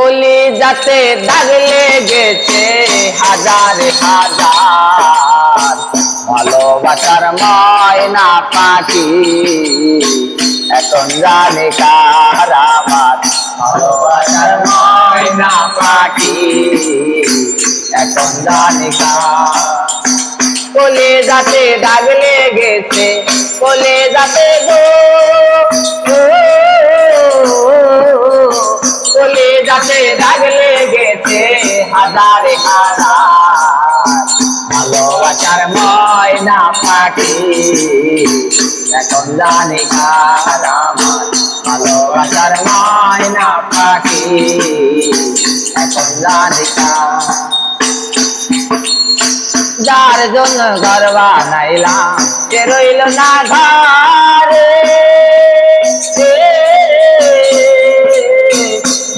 কলি যাতে দাগ লেগেছে হাজার হাজার, ভালোবাসার ময়না পাখি এখন জানে কার আমার। ভালোবাসার ময়না পাখি এখন জানে কার। কলি যাতে দাগ লেগেছে, কলি যাতে গো কলি যাতে দাগ লেগেছে হাজার হাজার, ভালোবাসার ময়না পাখি এখন জানি কার আমার। ভালোবাসার ময়না পাখি এখন জানি কার। যার জন্য ঘর বানাইলাম সে রইল না ঘরে,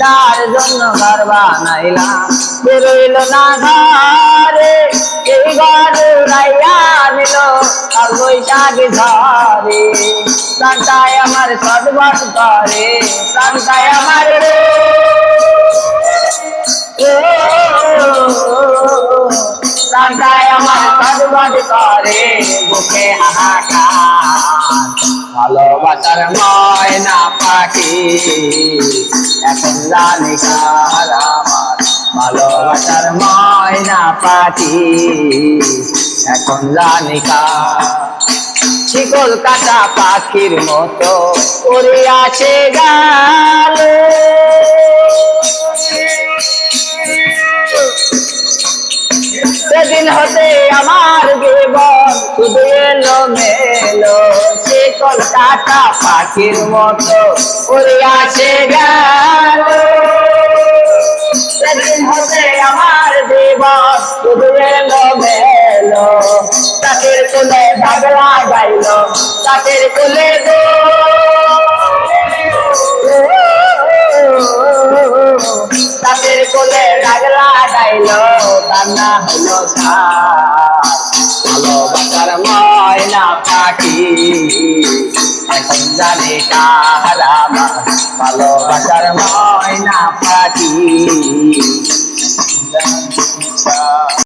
যার জন্য ঘর বানাইলাম সে রইল না ঘরে। এই ঘর উড়াইয়া নিল আর বৈশাখ ঝরে, প্রাণটায় আমার ছটফট করে, প্রাণটায় আমার রে প্রাণটায় আমার ছটফট করে, বুকে হাহাকার। ভালোবাসার ময়না পাখি এখন জানি কার আমার। ভালোবাসার ময়না পাখি এখন জানি কার। শিকল কাটা পাখির মতো উড়ে আসে গালে, সেদিন হতে আমার জীবন শুধু এলো মেলো। শিকল কাটা পাখির মতো উড়ে আসে গেল, সেদিন হতে আমার জীবন শুধু এলো মেলো। তাকের কোলে দাগ লাগাইল, তাকের কোলে গো তাদের কোলে দাগ লাগাইল, কান্না হলো তার। ভালোবাসার ময়না পাখি এখন জানে কার আমার। ভালোবাসার ময়না পাখি এখন জানে কার।